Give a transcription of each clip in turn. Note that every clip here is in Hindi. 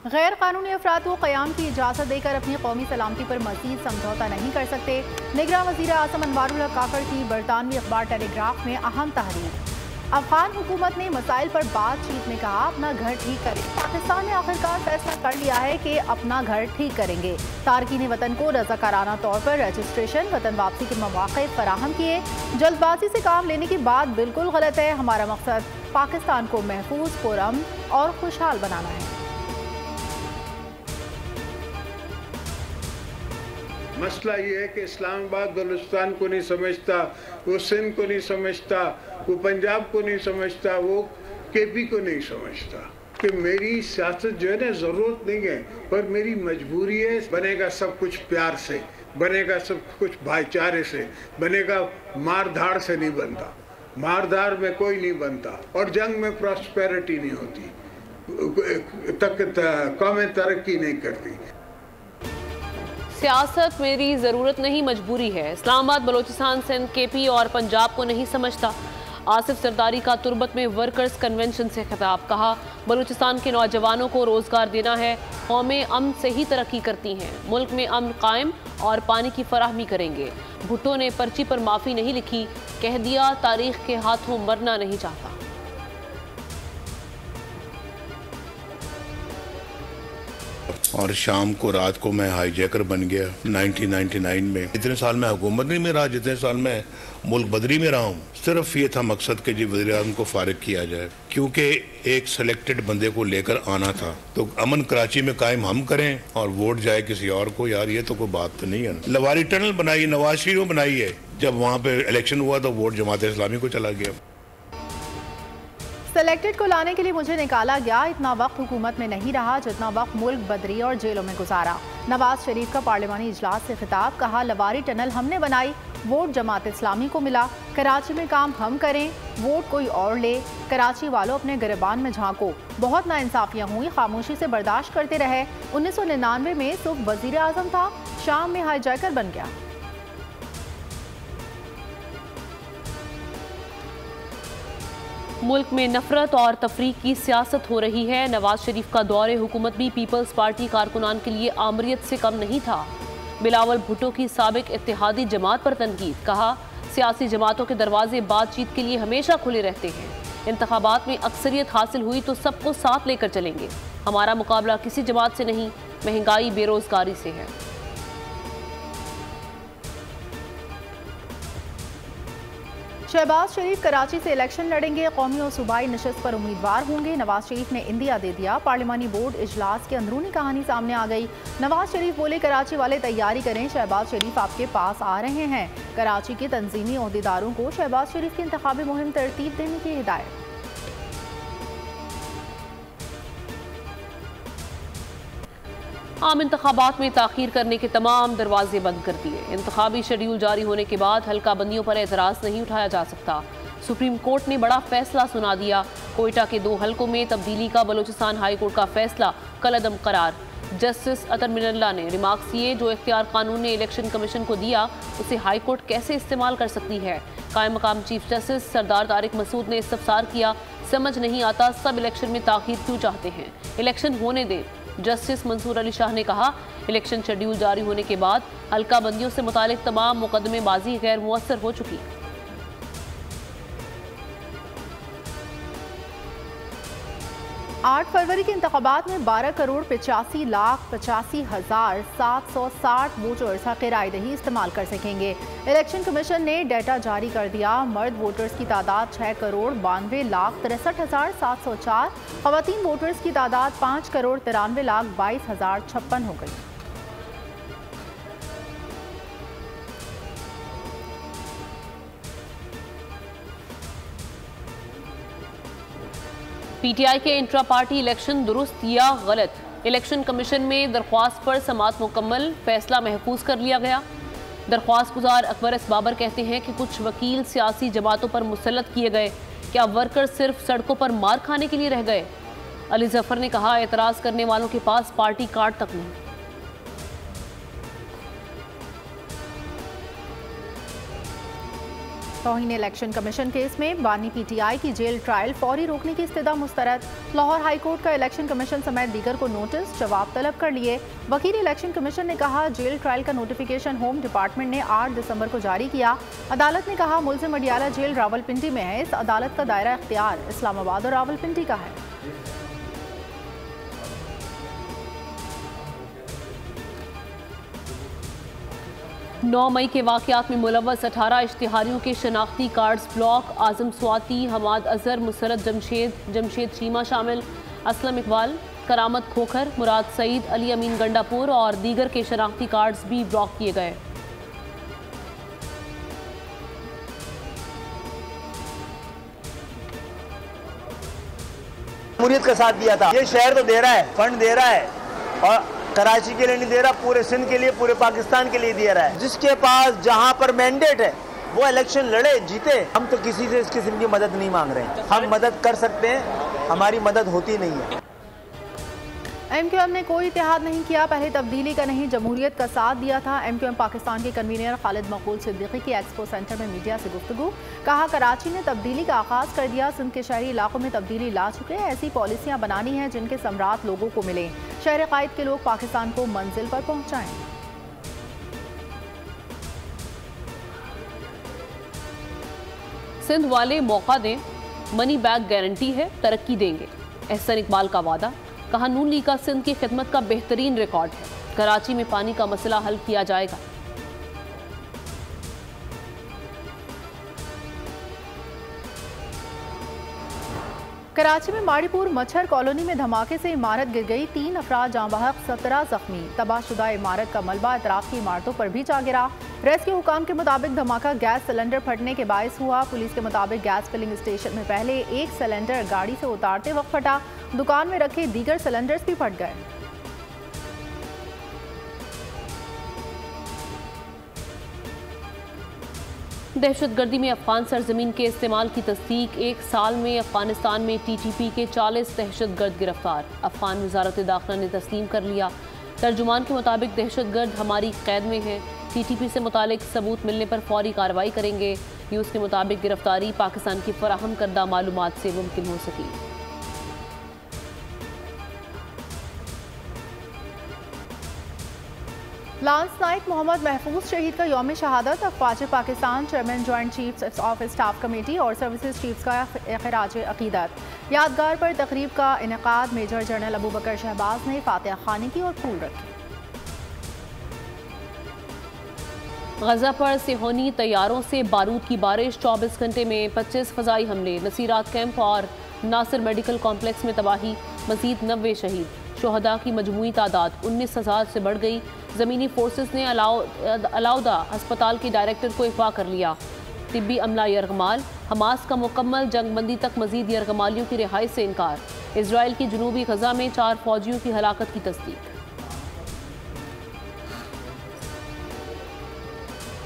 गैर कानूनी अफराद को क़याम की इजाज़त देकर अपनी कौमी सलामती पर मज़ीद समझौता नहीं कर सकते। निगरान वज़ीर आज़म अनवारुल हक काकड़ की बरतानवी अखबार टेलीग्राफ में अहम तहरीर। अफगान हुकूमत ने मसाइल पर बातचीत में कहा अपना घर ठीक करें। पाकिस्तान ने आखिरकार फैसला कर लिया है कि अपना घर ठीक करेंगे। तारकीन वतन को रज़ाकाराना तौर पर रजिस्ट्रेशन, वतन वापसी के मौक़े फराहम किए। जल्दबाजी से काम लेने की बात बिल्कुल गलत है। हमारा मकसद पाकिस्तान को महफूज, पुरअमन और खुशहाल बनाना है। मसला ये है कि इस्लामाबाद बलूचिस्तान को नहीं समझता, वो सिंध को नहीं समझता, वो पंजाब को नहीं समझता, वो केपी को नहीं समझता कि मेरी सियासत जो है ना ज़रूरत नहीं है पर मेरी मजबूरी है। बनेगा सब कुछ प्यार से, बनेगा सब कुछ भाईचारे से, बनेगा मार धाड़ से नहीं बनता। मार धाड़ में कोई नहीं बनता और जंग में प्रॉस्पेरिटी नहीं होती, कौमें तरक्की नहीं करती। सियासत मेरी ज़रूरत नहीं मजबूरी है। इस्लामाबाद बलूचिस्तान, सिंध, केपी और पंजाब को नहीं समझता। आसिफ सरदारी का तुर्बत में वर्कर्स कन्वेंशन से खिताब। कहा बलूचिस्तान के नौजवानों को रोज़गार देना है। कौमें अमन से ही तरक्की करती हैं। मुल्क में अमन कायम और पानी की फराहमी करेंगे। भुट्टो ने पर्ची पर माफ़ी नहीं लिखी, कह दिया तारीख के हाथों मरना नहीं चाहता। और शाम को रात को मैं हाईजैकर बन गया 1999 में। इतने साल मैं हुकूमत नहीं में रहा जितने साल मैं मुल्क बदरी में रहा हूँ। सिर्फ ये था मकसद कि जी वज़ीर-ए-आज़म को फारिग किया जाए, क्योंकि एक सिलेक्टेड बंदे को लेकर आना था। तो अमन कराची में कायम हम करें और वोट जाए किसी और को, यार ये तो कोई बात तो नहीं है। लवारी टनल बनाई, नवाज शरीफ ने बनाई है। जब वहाँ पे इलेक्शन हुआ तो वोट जमात इस्लामी को चला गया। सेलेक्टेड को लाने के लिए मुझे निकाला गया। इतना वक्त हुकूमत में नहीं रहा जितना वक्त मुल्क बदरी और जेलों में गुजारा। नवाज शरीफ का पार्लिमानी इजलास से खिताब। कहा लवारी टनल हमने बनाई, वोट जमात इस्लामी को मिला। कराची में काम हम करें, वोट कोई और ले। कराची वालों अपने गिरबान में झांको। बहुत नाइंसाफियां हुई, खामोशी से बर्दाश्त करते रहे। 1999 में सुबह वजीर आजम था, शाम में हाईजैकर बन गया। मुल्क में नफरत और तफरीक की सियासत हो रही है। नवाज शरीफ का दौरे हुकूमत भी पीपल्स पार्टी कारकुनान के लिए आमरीत से कम नहीं था। बिलावल भुट्टो की साबिक इत्तेहादी जमात पर तनकीद। कहा सियासी जमातों के दरवाजे बातचीत के लिए हमेशा खुले रहते हैं। इंतखाबात में अक्सरियत हासिल हुई तो सबको साथ लेकर चलेंगे। हमारा मुकाबला किसी जमात से नहीं, महंगाई बेरोजगारी से है। शहबाज शरीफ कराची से इलेक्शन लड़ेंगे। कौमी और सूबाई नशस्त पर उम्मीदवार होंगे। नवाज शरीफ ने इंदिया दे दिया। पार्लिमानी बोर्ड इजलास की अंदरूनी कहानी सामने आ गई। नवाज शरीफ बोले कराची वाले तैयारी करें, शहबाज शरीफ आपके पास आ रहे हैं। कराची के तंजीमी ओहदेदारों को शहबाज शरीफ की इंतखाबी मुहिम तरतीब देने की हिदायत। आम इंतखाबात में ताखीर करने के तमाम दरवाजे बंद कर दिए। इंतखाबी शेड्यूल जारी होने के बाद हल्का बंदियों पर एतराज़ नहीं उठाया जा सकता। सुप्रीम कोर्ट ने बड़ा फैसला सुना दिया। कोयटा के 2 हलकों में तब्दीली का बलूचिस्तान हाई कोर्ट का फैसला कलअदम करार। जस्टिस अतर मिनल्ला ने रिमार्क्स किए, जो इख्तियार कानून ने इलेक्शन कमीशन को दिया उसे हाई कोर्ट कैसे इस्तेमाल कर सकती है। कायम मकाम चीफ जस्टिस सरदार तारिक मसूद ने इस्तफसार किया, समझ नहीं आता सब इलेक्शन में ताखीर क्यों चाहते हैं, इलेक्शन होने दें। जस्टिस मंसूर अली शाह ने कहा इलेक्शन शेड्यूल जारी होने के बाद हल्का बंदियों से मुतालिक तमाम मुकदमेबाजी गैर मुअस्सर हो चुकी। 8 फरवरी के इंतखाबात में 12,85,85,760 वोटर्स हक़ राय दही इस्तेमाल कर सकेंगे। इलेक्शन कमीशन ने डेटा जारी कर दिया। मर्द वोटर्स की तादाद 6,92,63,704, ख़वातीन वोटर्स की तादाद 5,93,22,056 हो गई। पीटीआई के इंट्रा पार्टी इलेक्शन दुरुस्त या गलत। इलेक्शन कमीशन में दरख्वास्त पर समाअत मुकम्मल, फैसला महफूज कर लिया गया। दरख्वास्त गुजार अकबर एस बाबर कहते हैं कि कुछ वकील सियासी जमातों पर मुसल्लत किए गए। क्या वर्कर सिर्फ सड़कों पर मार खाने के लिए रह गए? अली जफर ने कहा एतराज़ करने वालों के पास पार्टी कार्ड तक नहीं। तौहीन इलेक्शन कमीशन केस में बानी PTI की जेल ट्रायल फौरी रोकने की इस्तदा मुस्तरद। लाहौर हाई कोर्ट का इलेक्शन कमीशन समेत दीगर को नोटिस जवाब तलब कर लिए। वकील इलेक्शन कमीशन ने कहा जेल ट्रायल का नोटिफिकेशन होम डिपार्टमेंट ने 8 दिसंबर को जारी किया। अदालत ने कहा मुलजिम अडियाला जेल रावलपिंडी में है। इस अदालत का दायरा इख्तियार इस्लामाबाद और रावलपिंडी का है। 9 मई के वाक़यात में मुलव्वस 18 इश्तिहारियों के शनाख्ती कार्ड्स ब्लॉक। आजम स्वाति, हमाद अजहर, मुसरत जमशेद शीमा शामिल। असलम इकबाल, करामत खोखर, मुराद सईद, अली अमीन गंडापुर और दीगर के शनाख्ती कार्ड्स भी ब्लॉक किए गए। जमहूरियत का साथ दिया था। ये शहर तो दे रहा है, फंड दे रहा है, और कराची के लिए नहीं दे रहा, पूरे सिंध के लिए, पूरे पाकिस्तान के लिए दे रहा है। जिसके पास जहां पर मैंडेट है वो इलेक्शन लड़े, जीते। हम तो किसी से इस किस्म की मदद नहीं मांग रहे हैं। हम मदद कर सकते हैं, हमारी मदद होती नहीं है। MQM ने कोई इत्तेहाद नहीं किया, पहले तब्दीली का नहीं जमहूरियत का साथ दिया था। MQM पाकिस्तान के कन्वीनर खालिद मकबूल सिद्दीकी की एक्सपो सेंटर में मीडिया से गुफ्तगू। कहा कराची ने तब्दीली का आगाज कर दिया, सिंध के शहरी इलाकों में तब्दीली ला चुके हैं। ऐसी पॉलिसियां बनानी हैं जिनके समरात लोगों को मिले। शहर कायद के लोग पाकिस्तान को मंजिल पर पहुंचाएं। सिंध वाले मौका दें, मनी बैक गारंटी है, तरक्की देंगे। एहसन इकबाल का वादा। कहा नून लीग का सिंध की खिदमत का बेहतरीन रिकॉर्ड है। कराची में पानी का मसला हल किया जाएगा। कराची में माड़ीपुर मच्छर कॉलोनी में धमाके से इमारत गिर गई, 3 अफराद जाँ बहक, 17 जख्मी। तबाहशुदा इमारत का मलबा अतराफ की इमारतों पर भी जा गिरा। रेस्क्यू हुकाम के मुताबिक धमाका गैस सिलेंडर फटने के बायस हुआ। पुलिस के मुताबिक गैस फिलिंग स्टेशन में पहले एक सिलेंडर गाड़ी से उतारते वक्त फटा। दुकान में रखे दीगर सिलेंडर्स भी फट गए। दहशतगर्दी में अफगान सरजमीन के इस्तेमाल की तस्दीक। 1 साल में अफगानिस्तान में TTP के 40 दहशतगर्द गिरफ्तार। अफगान वजारत दाखिला ने तस्लीम कर लिया। तर्जुमान के मुताबिक दहशतगर्द हमारी कैद में है। TTP से मुतालिक सबूत मिलने पर फौरी कार्रवाई करेंगे। न्यूज़ के मुताबिक गिरफ्तारी पाकिस्तान की फराहम करदा मालूमात से मुमकिन हो सकी। लांस नाइक मोहम्मद महफूज शहीद का यौम शहादत। अफवाज Pakistan chairman joint chiefs of staff committee और सर्विसेज चीफ्स का खराज अकीदत। यादगार पर तकरीब का इनेकाद। मेजर जनरल अबू बकर शहबाज ने फातिहा खानी की और फूल रखे। गजा पर सिहोनी तैयारों से बारूद की बारिश। 24 घंटे में 25 फजाई हमले। नसीरात कैंप और नासिर मेडिकल कॉम्प्लेक्स में तबाही। मजीद 90 शहीद। शोहदा की मजमूई तादाद 19,000 से बढ़ गई। ज़मीनी फोर्सेस ने अलाउदा अस्पताल के डायरेक्टर को अगवा कर लिया। तिब्बी अमला यरगमाल। हमास का मुकम्मल जंगबंदी तक मजीद यरगमालियों की रिहाई से इनकार। इसराइल की जनूबी गजा में 4 फौजियों की हलाकत की तस्दीक।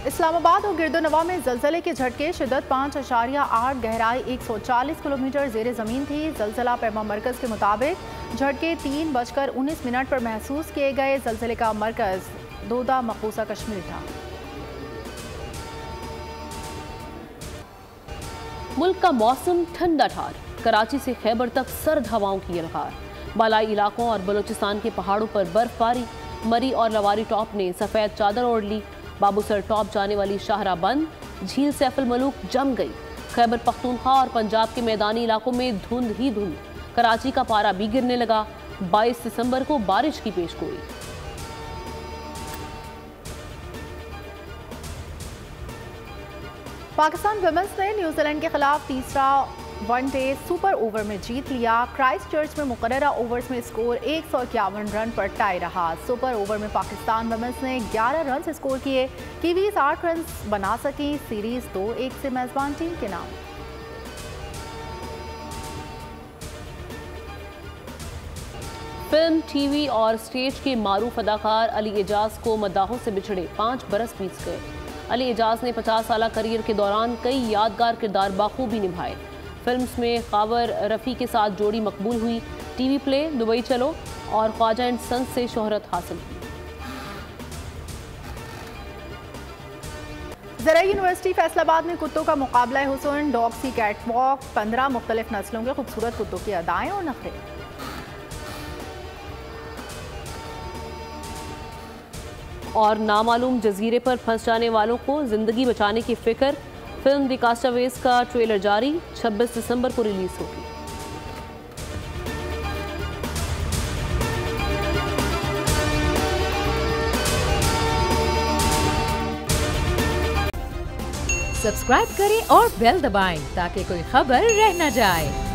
इस्लामाबाद और गिरदोनवा में जलजले के झटके। शिद्दत 5.8, गहराई 140 किलोमीटर ज़ेरे ज़मीन थी। जलजला पैमा मरकज़ के मुताबिक झटके 3:19 पर महसूस किए गए। जलजले का मरकज़ दोदा मकबूसा कश्मीर था। मुल्क का मौसम ठंडा ठार। कराची से खैबर तक सर्द हवाओं की यलगार। बालाई इलाकों और बलूचिस्तान के पहाड़ों पर बर्फबारी। मरी और लवारी टॉप ने सफ़ेद चादर ओढ़ ली। बाबूसर टॉप जाने वाली शाहरा बंद। झील सैफुल मलूक जम गई। खैबर पख्तूनख्वा और पंजाब के मैदानी इलाकों में धुंध ही धुंध। कराची का पारा भी गिरने लगा। 22 दिसंबर को बारिश की पेशगोई। पाकिस्तान विमेंस ने न्यूजीलैंड के खिलाफ तीसरा वनडे सुपर ओवर में जीत लिया। क्राइस्ट चर्च में मुकर्ररा ओवर्स में स्कोर 151 रन पर टाई रहा। सुपर ओवर में पाकिस्तान विमेंस ने 11 रन स्कोर किए। कीवीज 8 रन बना सकी। सीरीज 2-1 से मेजबान टीम के नाम। फिल्म, टीवी और स्टेज के मारूफ अदाकार अली एजाज को मद्दाहों से बिछड़े 5 बरस बीत गए। अली एजाज ने 50 साला करियर के दौरान कई यादगार किरदार बाखूबी निभाए। फिल्म्स में खावर रफ़ी के साथ जोड़ी मकबूल हुई। टीवी प्ले दुबई चलो और ख्वाजा एंड सन्स से शोहरत हासिल की। ज़राई यूनिवर्सिटी फैसलाबाद में कुत्तों का मुकाबला हुसैन, डॉग सी कैट वॉक, 15 मुख्तलिफ नस्लों के खूबसूरत कुत्तों की अदाएं और नखरे। और नामालूम जजीरे पर फंस जाने वालों को जिंदगी बचाने की फिक्र। फिल्म द कास्टावेज का ट्रेलर जारी, 26 दिसंबर को रिलीज होगी। सब्सक्राइब करें और बेल दबाएं ताकि कोई खबर रह न जाए।